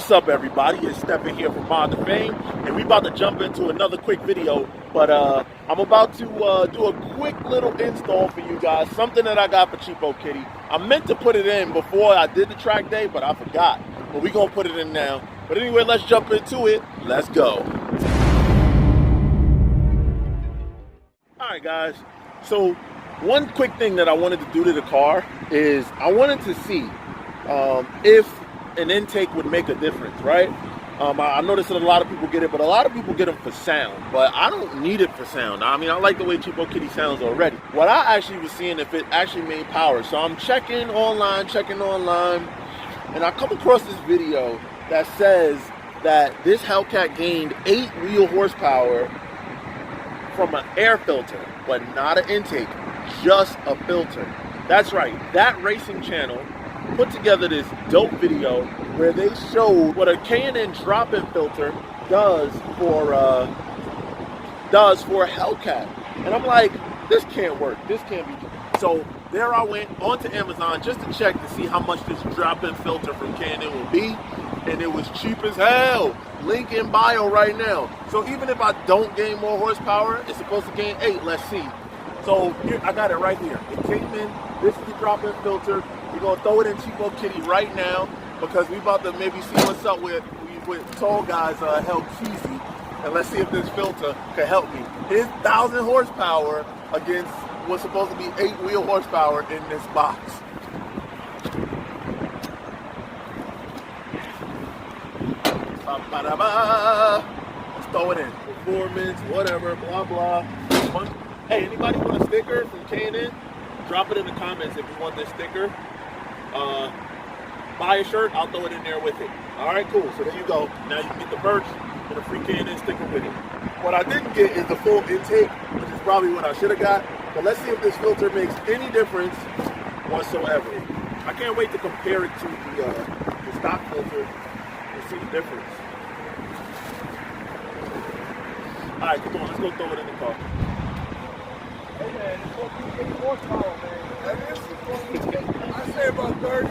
What's up, everybody? It's Stephen here from Mod2Fame, and we about to jump into another quick video. But I'm about to do a quick little install for you guys, something that I got for Cheapokitty. I meant to put it in before I did the track day, but I forgot. But we're gonna put it in now. But anyway, let's jump into it. Let's go. All right, guys. So one quick thing that I wanted to do to the car is I wanted to see if an intake would make a difference, right? I noticed that a lot of people get it, but a lot of people get them for sound. But I don't need it for sound. I mean, I like the way Cheapokitty sounds already. What I actually was seeing if it actually made power. So I'm checking online, and I come across this video that says that this Hellcat gained 8 wheel horsepower from an air filter, but not an intake, just a filter. That's right, that racing channel put together this dope video where they showed what a K&N drop-in filter does for a Hellcat. And I'm like, this can't work, this can't be. So there I went onto Amazon just to check to see how much this drop-in filter from K&N will be, and it was cheap as hell. Link in bio right now. So even if I don't gain more horsepower, it's supposed to gain 8, let's see. So here, I got it right here. It came in, this is the drop-in filter. We're gonna throw it in Cheapokitty right now because we about to maybe see what's up with Tall Guy's Hell Cheesy, and let's see if this filter can help me. His 1,000 horsepower against what's supposed to be 8 wheel horsepower in this box. Let's throw it in. Performance, whatever, blah blah. Hey, anybody want a sticker from K&N? Drop it in the comments if you want this sticker. Buy a shirt, I'll throw it in there with it. Alright, cool. So there you go. Now you can get the merch and a free K&N sticker with it. What I didn't get is the full intake, which is probably what I should have got. But let's see if this filter makes any difference whatsoever. I can't wait to compare it to the stock filter and see the difference. Alright, come on, let's go throw it in the car. Hey man, it's supposed to be 8 horsepower, man. That is supposed to be. I say about 30.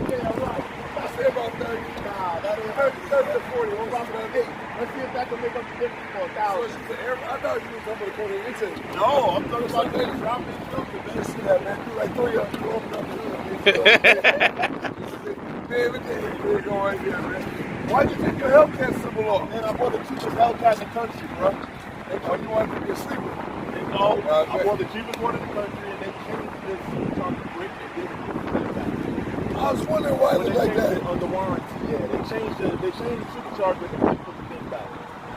Yeah, right. I say about 30. Nah, that is 30 to 40. What about that 8? Let's see if that can make up the difference for 1,000. So it's just an air. I thought you were talking about the quarter intake. No, I'm talking about the drop-in filter. Man, see that, man. You like throw you open up the hood. Man, look at it going right there, man. Why'd you take your Hellcat symbol off? Man, I bought the cheapest Hellcat in the country, bro. Oh, you wanted to be a sleeper? No, I bought the cheapest one in the country, and they changed this supercharger brick and did it. I was wondering why it looked like that. On the warranty, yeah, they changed the supercharger and put the thing back.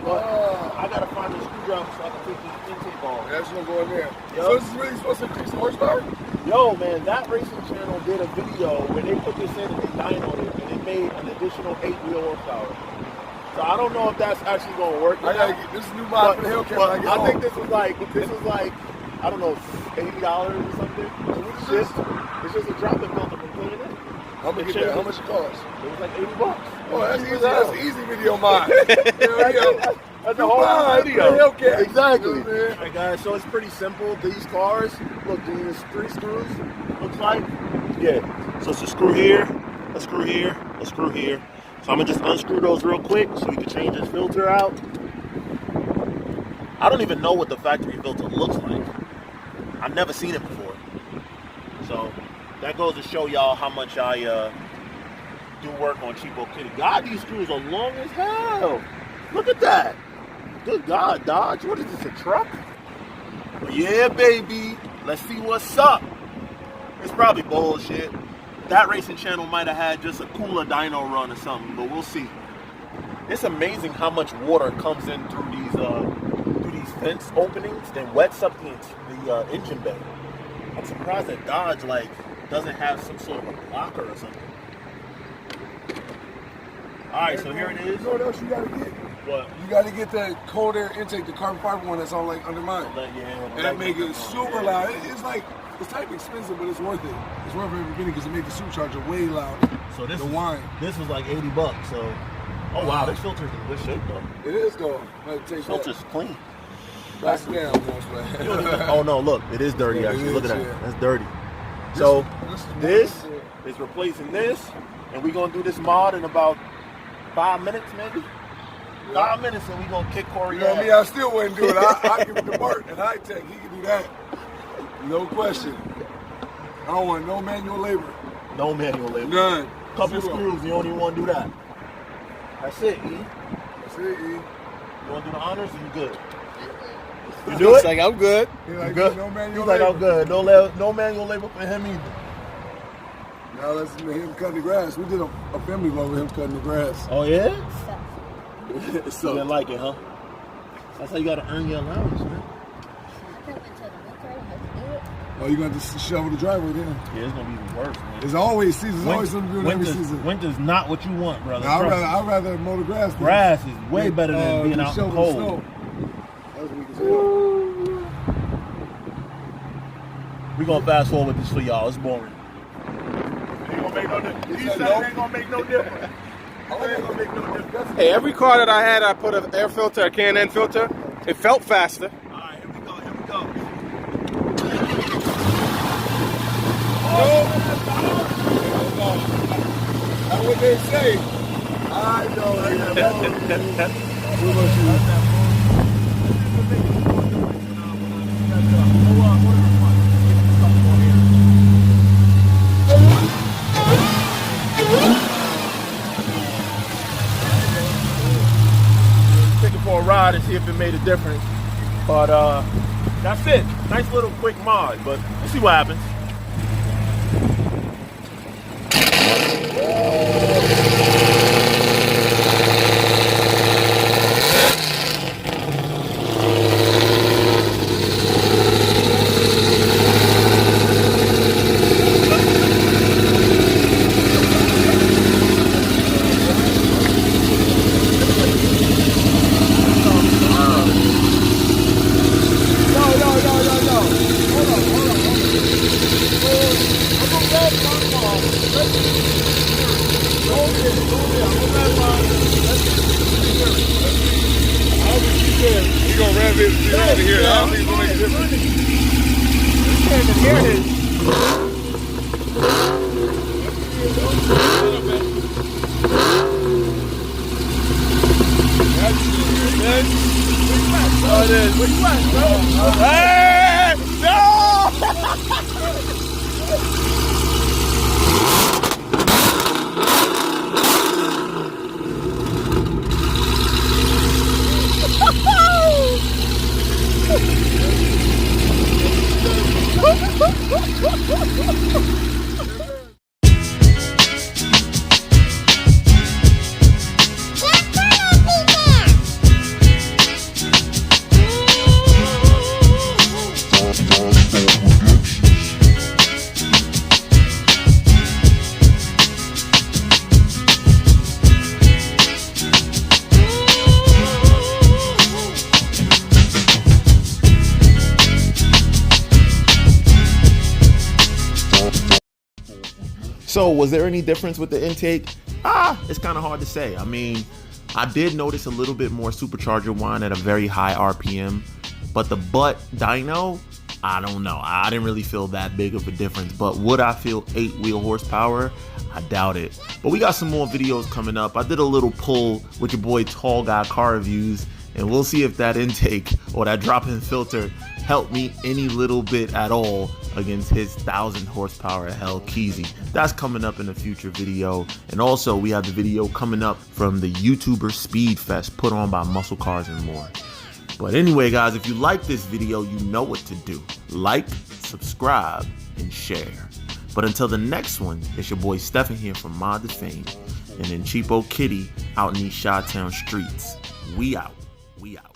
But I gotta find a screwdriver so I can take this intake off. That's gonna go in there. Yep. So this is really supposed to increase the horsepower? Yo, man, that racing channel did a video where they put this in and they dynoed it, and it made an additional 8 wheel horsepower. So I don't know if that's actually gonna work. I gotta get this new mod for the Hellcat. But I think this was like I don't know, $80 or something. It's just a drop-in filter from K&N. How much it cost? It was like $80. Oh, that's easy. That's an easy video mod. That's a whole video. Hellcat. Exactly. Yeah, man. Alright guys, so it's pretty simple. These cars, look, these 3 screws, looks like. Yeah. So it's a screw here, a screw here, a screw here. So I'm gonna just unscrew those real quick so we can change this filter out. I don't even know what the factory filter looks like. I've never seen it before. So that goes to show y'all how much I do work on Cheapokitty. God, these screws are long as hell. Look at that. Good God, Dodge. What is this, a truck? But yeah, baby. Let's see what's up. It's probably bullshit. That racing channel might have had just a cooler dyno run or something, but we'll see. It's amazing how much water comes in through these fence openings and wets up the engine bay. I'm surprised that Dodge doesn't have some sort of a blocker or something. All right, so here it is. You know what else you gotta get? What? You gotta get the cold air intake, the carbon fiber one that's on like under mine. Yeah, and that make it super loud. It's like, it's type expensive, but it's worth it. It's worth every penny because it makes the supercharger way louder. So this was like $80. So, oh wow, this filter's in good shape though. It is though. This filter's clean. Back down, oh no, look, it is dirty actually. Look at that. Yeah. That's dirty. So this is replacing this, and we're gonna do this mod in about 5 minutes maybe. 5 minutes and we gonna kick Corey. You know me, I still wouldn't do it. I give it to Bert and high tech. He can do that. No question. I don't want no manual labor. No manual labor. None. Couple screws. You don't even want to do that. That's it, E. That's it, E. You want to do the honors? Or you good? You do it? Like I'm good. He like, Good. no manual He's like, labor. I'm good. No manual labor for him either. Now let's listen to him cutting the grass. We did a family vlog with him cutting the grass. Oh yeah? So You didn't like it, huh? That's how you gotta earn your allowance, man. oh, you gonna just shovel the driveway then? Yeah, it's gonna be even worse, man. There's always seasons. There's always something to do in every Winter's, season. winter's not what you want, brother. Now, I'd rather mow the grass. Grass is way better than being out in the cold. Snow. That's weak as hell. We're gonna fast forward this for y'all. It's boring. Ain't gonna make no difference. He said it ain't gonna make no difference. It ain't gonna make no difference. Hey, every car that I had, I put an air filter, a K&N filter. It felt faster. Alright, here we go, here we go. That's what they say. I know. What about you? Take it for a ride and see if it made a difference. But that's it. Nice little quick mod, but let's see what happens. You gonna rev it to here? I don't think it's gonna make a difference. You can't even hear this. Oh, it is. Where you at, bro? Hey! So was there any difference with the intake? It's kind of hard to say. I mean, I did notice a little bit more supercharger whine at a very high RPM, but the butt dyno, I don't know. I didn't really feel that big of a difference, but would I feel 8-wheel horsepower? I doubt it. But we got some more videos coming up. I did a little pull with your boy Tall Guy Car Reviews, and we'll see if that intake or that drop-in filter helped me any little bit at all against his 1,000 horsepower Hellkeezy. That's coming up in a future video. And also we have the video coming up from the YouTuber Speed Fest put on by Muscle Cars and more. But anyway, guys, if you like this video, you know what to do. Like, subscribe, and share. But until the next one, it's your boy Stephen here from Mod2Fame, and then Cheapokitty out in these Chi-Town streets. We out. We out.